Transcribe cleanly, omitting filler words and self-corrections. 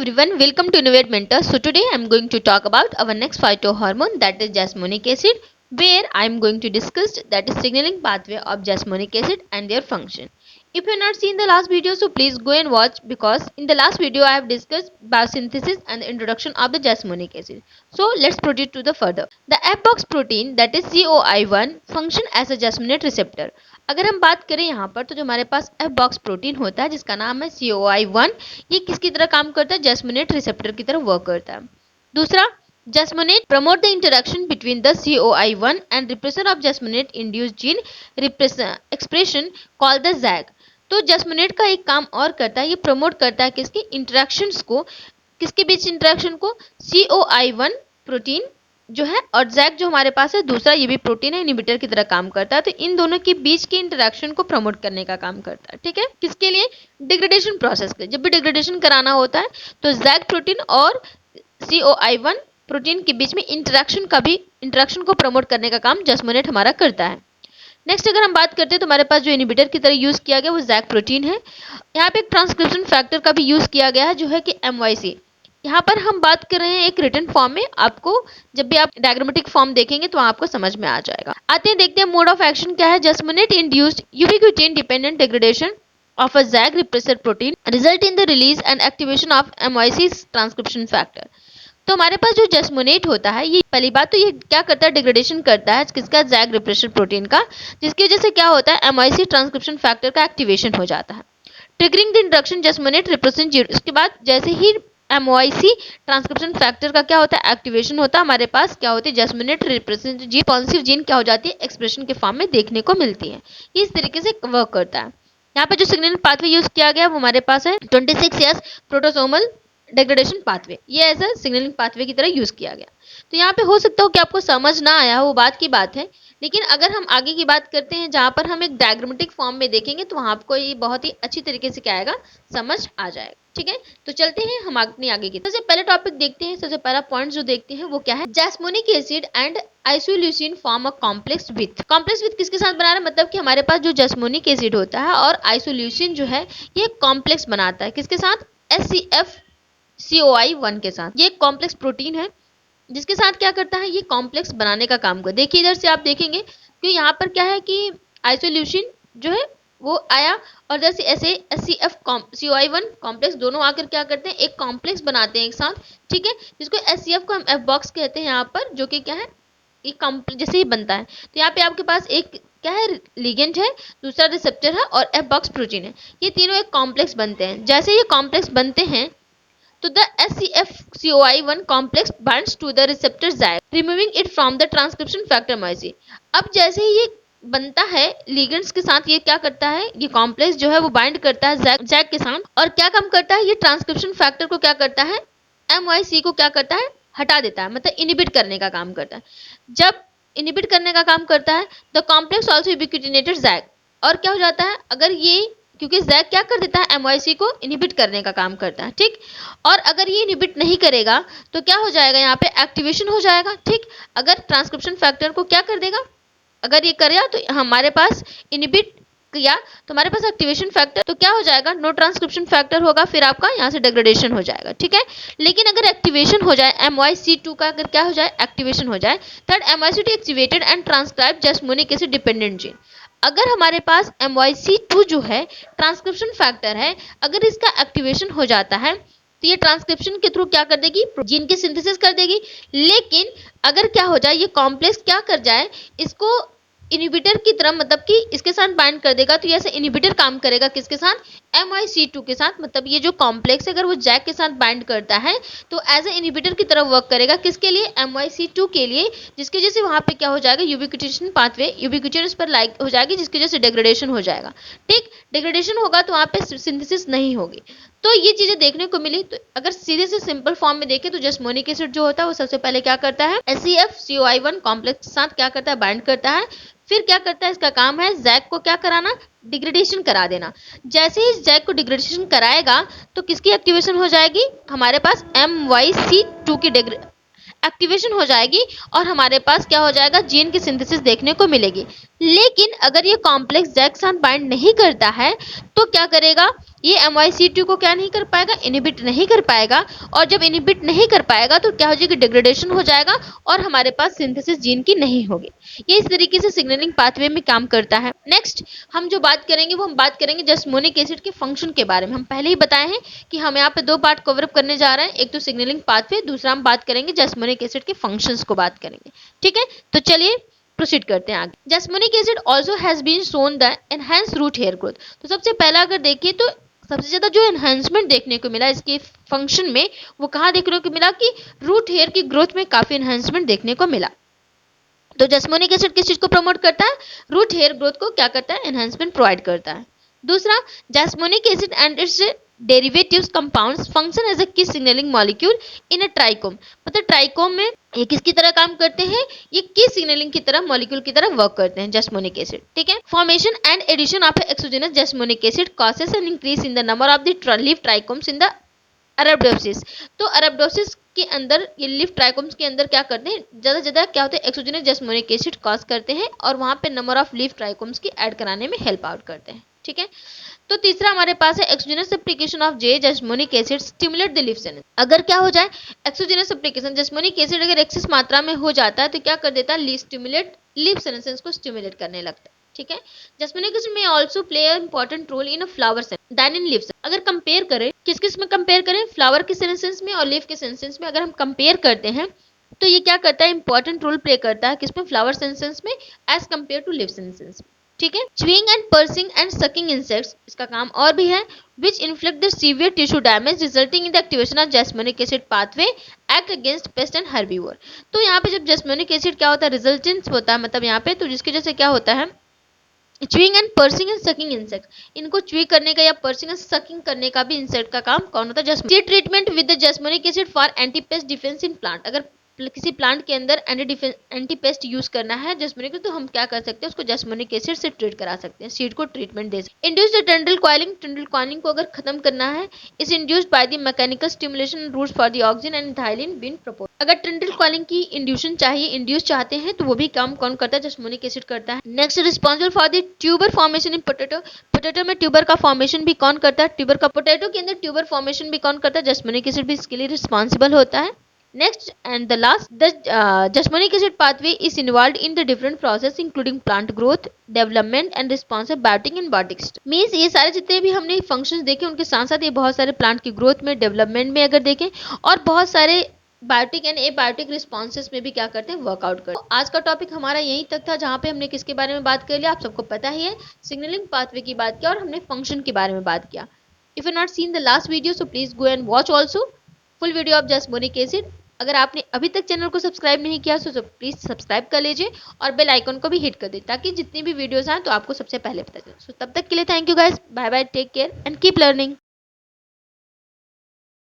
everyone, welcome to Innovate Mentors. So today I am going to talk about our next phytohormone, that is jasmonic acid, where I am going to discuss that is signaling pathway of jasmonic acid and their function. If you have not seen the last video, so please go and watch, because in the last video I have discussed biosynthesis and the introduction of the jasmonic acid. So let's proceed to the further. The F-box protein, that is COI1, function as a jasmonate receptor. अगर हम बात करें यहाँ पर, तो जो हमारे पास F box protein होता है जिसका नाम है COI1, ये किसकी तरह काम करता है? जैस्मोनेट रिसेप्टर की तरह वर्क करता है. दूसरा, jasmonate promote the interaction between the COI1 and repressor of jasmonate induced gene expression called the JAZ. तो जैस्मोनेट का एक काम और करता है, ये प्रमोट करता है किसकी इंटरेक्शंस को, किसके बीच इंटरेक्शन को? COI1 प्रोटीन जो है और जैक जो हमारे पास है दूसरा, ये भी प्रोटीन है, इनहिबिटर की तरह काम करता है. तो इन दोनों के बीच के इंटरेक्शन को प्रमोट करने का काम करता है. ठीक है, किसके लिए? डिग्रेडेशन प्रोसेस के. जब भी डिग्रेडेशन कराना होता है तो जैक प्रोटीन और COI1 प्रोटीन के बीच में इंटरेक्शन को प्रमोट करने का काम जैस्मोनेट हमारा करता है. नेक्स्ट अगर हम बात करते हैं तो हमारे पास जो इनहिबिटर की तरह यूज किया गया वो जैक प्रोटीन है. यहाँ पे एक ट्रांसक्रिप्शन फैक्टर का भी यूज किया गया है जो है कि MYC. यहाँ पर हम बात कर रहे हैं एक रिटन फॉर्म में, आपको जब भी आप डायग्रामेटिक फॉर्म देखेंगे तो आपको समझ में आ जाएगा. आते हैं, देखते हैं मोड ऑफ एक्शन क्या है. Jasmonate induced ubiquitin dependent degradation of a JAZ repressor protein result in the release and activation of MYC transcription factor. तो हमारे पास जो जैस्मोनेट होता है, ये पहली बात तो ये क्या करता है? डिग्रेडेशन करता है किसका? जैग रिप्रेसर प्रोटीन का, जिसकी वजह से क्या होता है? MYC ट्रांसक्रिप्शन फैक्टर का एक्टिवेशन हो जाता है, triggering the introduction jasmonate represent zero. इसके बाद जैसे ही MYC ट्रांसक्रिप्शन फैक्टर का क्या होता है? एक्टिवेशन होता है, हमारे पास क्या होती है? जैस्मोनेट रिप्रेजेंट जी रिस्पॉन्सिव जीन क्या हो जाती है? एक्सप्रेशन के फॉर्म में देखने को मिलती है. ये इस तरीके से वर्क करता है. यहाँ पे जो सिग्नल पाथवे यूज किया गया वो हमारे पास है 26S प्रोटोसोमल डिग्रेडेशन पाथवे. ये ऐसा सिग्नलिंग पाथवे की तरह यूज किया गया. तो यहाँ पे हो सकता हो कि आपको समझ ना आया हो, वो बात की बात है. लेकिन अगर हम आगे की बात करते हैं जहाँ पर हम एक डायग्रामेटिक फॉर्म में देखेंगे तो वहाँ आपको ये बहुत ही अच्छी तरीके से क्या आएगा? समझ आ जाएगा. ठीक है, तो चलते हैं हम अपनी आगे की. सबसे पहले टॉपिक देखते हैं, सबसे पहला पॉइंट जो देखते हैं वो क्या है? Jasmonic acid and isoleucine form a complex with किसके साथ बना रहा है? मतलब कि हमारे पास जो जैस्मोनिक एसिड होता है और आइसोल्यूसिन जो है ये कॉम्प्लेक्स बनाता है. किसके साथ? HCF COI1 के साथ. ये एक कॉम्प्लेक्स प्रोटीन है जिसके साथ क्या करता है? ये कॉम्प्लेक्स बनाने का काम करता है. देखिए इधर से आप देखेंगे कि यहाँ पर क्या है कि आइसोल्यूसिन जो है वो आया और जैसे ऐसे HCF COI1 कॉम्प्लेक्स दोनों आकर क्या करते हैं? एक कॉम्प्लेक्स बनाते हैं एक साथ. ठीक है, जिसको HCF को हम F बॉक्स कहते हैं यहाँ पर, जो कि क्या है? ये जैसे ही बनता है. तो यहाँ पे आपके पास एक क्या है? लिगेंड है, दूसरा रिसेप्टर है और F बॉक्स प्रोटीन है. ये तीनों एक कॉम्प्लेक्स बनते हैं. जैसे ये कॉम्प्लेक्स बनते हैं तो the HCF COI1 complex binds to the receptor zag, removing it from the transcription factor MYC. अब जैसे ही ये बनता है लिगेंड्स के साथ, ये क्या करता है? ये कॉम्प्लेक्स जो है वो बाइंड करता है जैग के साथ और क्या काम करता है? ये ट्रांसक्रिप्शन फैक्टर को क्या करता है? MYC को क्या करता है? हटा देता है, मतलब इनहिबिट करने का काम करता है. जब इनहिबिट करने का काम करता है द कॉम्प्लेक्स ऑल्सो यूबिक्विटिनेटेड जैग. और क्या हो जाता है? अगर ये क्योंकि जैग क्या कर देता है? MYC को इनहिबिट करने का काम करता है. ठीक, और अगर ये इनहिबिट नहीं करेगा तो क्या हो जाएगा? यहाँ पे एक्टिवेशन हो जाएगा. ठीक, अगर ट्रांसक्रिप्शन फैक्टर को क्या कर देगा? अगर ये करेगा तो हमारे पास इनहिबिट किया तो हमारे पास एक्टिवेशन फैक्टर, तो क्या हो जाएगा? नो ट्रांसक्रिप्शन फैक्टर होगा, फिर आपका यहाँ से डिग्रेडेशन हो जाएगा. ठीक है, लेकिन अगर एक्टिवेशन हो जाए MYC2 का, अगर क्या हो जाए? एक्टिवेशन हो जाए, third MYC2 activated and transcribe jasmonic acid dependent gene. अगर हमारे पास MYC2 जो है ट्रांसक्रिप्शन फैक्टर है, अगर इसका एक्टिवेशन हो जाता है तो ये ट्रांसक्रिप्शन के थ्रू क्या कर देगी? जीन की सिंथेसिस कर देगी. लेकिन अगर क्या हो जाए? ये कॉम्प्लेक्स क्या कर जाए? इसको इनहिबिटर की तरह, मतलब कि इसके साथ बाइंड कर देगा. तो ये ऐसे इनहिबिटर काम करेगा किसके साथ? MYC2 के साथ. मतलब ये जो कॉम्प्लेक्स अगर वो जैक के साथ बाइंड करता है तो एज ए इनहिबिटर की तरह वर्क करेगा. किसके लिए? MYC2 के लिए, जिसकी वजह से वहां पे क्या हो जाएगा? यूबिक्विटेशन पाथवे, यूबिक्विटेशन पर लाइक हो जाएगी, जिसकी वजह से डिग्रेडेशन हो जाएगा. ठीक, डिग्रेडेशन होगा तो वहां पे सिंथेसिस नहीं होगी. तो ये चीजें देखने को मिली. तो अगर सीधे से सिंपल फॉर्म में देखें तो जैस्मोनिक एसिड जो होता है वो सबसे पहले क्या करता है? HCF COI1 कॉम्प्लेक्स के साथ क्या करता है? बाइंड करता है. फिर क्या करता है? इसका काम है जैग को क्या कराना? डिग्रेडेशन करा देना. जैसे ही जैग को डिग्रेडेशन कराएगा तो किसकी एक्टिवेशन हो जाएगी? हमारे पास MYC2 की एक्टिवेशन हो जाएगी और हमारे पास क्या हो जाएगा? जीन की सिंथेसिस देखने को मिलेगी. लेकिन अगर ये कॉम्प्लेक्स जैग के साथ बाइंड नहीं करता है तो क्या करेगा? ये MYC2 को क्या नहीं कर पाएगा, इनहिबिट नहीं कर पाएगा, और जब इनहिबिट नहीं कर पाएगा तो क्या हो जाएगा, डिग्रेडेशन हो जाएगा और हमारे पास सिंथेसिस जीन की नहीं होगी। ये इस तरीके से सिग्नलिंग पाथवे में काम करता है। नेक्स्ट हम जो बात करेंगे वो हम बात करेंगे जैस्मोनिक एसिड के फंक्शन के बारे में। हम पहले ही बताए हैं कि हम यहाँ पे दो पार्ट कवर अप करने जा रहे हैं, एक तो सिग्नलिंग पाथवे, दूसरा हम बात करेंगे जैस्मोनिक एसिड के फंक्शंस को बात करेंगे। ठीक है, तो चलिए प्रोसीड करते हैं आगे। Jasmonic acid also has been shown the enhance root hair growth. तो सबसे पहला अगर देखिए तो सबसे ज्यादा जो एनहांसमेंट देखने को मिला इसके फंक्शन में, वो कहाँ देखने को मिला कि रूट हेयर की ग्रोथ में काफी एनहांसमेंट देखने को मिला। तो जैस्मोनिक एसिड किस चीज को प्रमोट करता है, रूट हेयर ग्रोथ को क्या करता है, एनहांसमेंट प्रोवाइड करता है। दूसरा, jasmonic acid and its derivatives compounds function as a key signalling molecule in a trichome. मतलब ट्राइकोम में ये किसकी तरह काम करते हैं, ये की सिग्नलिंग की तरह मॉलिक्यूल की तरह वर्क करते हैं जैस्मोनिक एसिड। ठीक है, formation and addition of exogenous jasmonic acid causes an increase in the number of the leaf trichomes in the Arabidopsis. तो अरबडोसिस के अंदर ये लीफ ट्राइकोम्स के अंदर क्या करते हैं, ज्यादा ज्यादा क्या होता है, एक्सोजेनस जैस्मोनिक एसिड कॉज करते हैं और वहां पे नंबर ऑफ लीफ ट्राइकोम्स की ऐड कराने में हेल्प आउट करते हैं। ठीक है, तो तीसरा हमारे पास है exogenous application of J jasmonic acid stimulate the leaf sense. अगर क्या हो जाए, एक्सोजेनस एप्लीकेशन जैस्मोनिक एसिड अगर एक्सेस मात्रा में हो जाता है तो क्या कर देता है, स्टिमुलेट लीफ सेंसेस को स्टिमुलेट करने लगता है। ठीक है, jasmonic acid may also play a important role in a flower sense than in leaf. अगर कंपेयर करें, किस किस में कंपेयर करें, फ्लावर के सेंसेस में और लीफ के सेंसेस में अगर हम कंपेयर करते हैं तो ये क्या करता है, इंपॉर्टेंट रोल प्ले करता है किसमें, फ्लावर सेंसेस में as compare to leaf senses. ठीक है, chewing and piercing and sucking insects, इसका काम और भी है, which inflict the severe tissue damage resulting in the activation of jasmonic acid pathway act against pest and herbivore. तो यहाँ पे जब जैस्मोनिक एसिड क्या होता है, रिजल्टेंट होता है, मतलब यहाँ पे तो जिसकी वजह से क्या होता है, chewing and piercing and sucking insect, इनको च्यूई करने का या पर्सिंग एंड सकिंग करने का भी इंसेक्ट का काम कौन होता है, jasmonic. Treatment with the jasmonic acid for anti pest defence in plant. अगर किसी प्लांट के अंदर एंटी पेस्ट यूज करना है जैस्मोनिक, तो हम क्या कर सकते हैं, उसको जैस्मोनिक एसिड से ट्रीट करा सकते हैं, सीड को ट्रीटमेंट दे सकते हैं। इंड्यूस द टंडल कॉइलिंग को अगर खत्म करना है, is induced by the mechanical stimulation routes for the oxygen and ethylene been propose. अगर टंडल कॉइलिंग की इंड्यूशन चाहिए, इंड्यूस चाहते हैं, तो वो भी काम कौन करता है, जैस्मोनिक एसिड करता है। Next, responsible for the tuber formation in potato. Potato में ट्यूबर का फॉर्मेशन भी कौन करता है, ट्यूबर का, पोटैटो के अंदर ट्यूबर फॉर्मेशन भी कौन करता है, जैस्मोनिक एसिड भी इसके लिए रिस्पॉन्सिबल होता है। Next and the last, the Jessmonic acid pathway is involved in the different process including plant growth, development and responsive biotic and biotic system. Means ये सारे जितने भी हमने functions देखे उनके साथ साथ ये बहुत सारे plant की growth में, development में अगर देखें, और बहुत सारे बायोटिक एंड एबायोटिक रिस्पॉन्सेस में भी क्या करते हैं, वर्कआउट करते हैं। आज का टॉपिक हमारा यहीं तक था, जहाँ पे हमने किसके बारे में बात कर लिया, आप सबको पता ही है, सिग्नलिंग पाथवे की बात किया और हमने फंक्शन के बारे में बात किया। If you not seen the last video so please go and watch also full video of jasmonic acid. अगर आपने अभी तक चैनल को सब्सक्राइब नहीं किया तो प्लीज सब्सक्राइब कर लीजिए और बेल आइकन को भी हिट कर दे, ताकि जितनी भी वीडियोस आए तो आपको सबसे पहले पता चले। सो तब तक के लिए thank you guys, bye bye, take care and keep learning.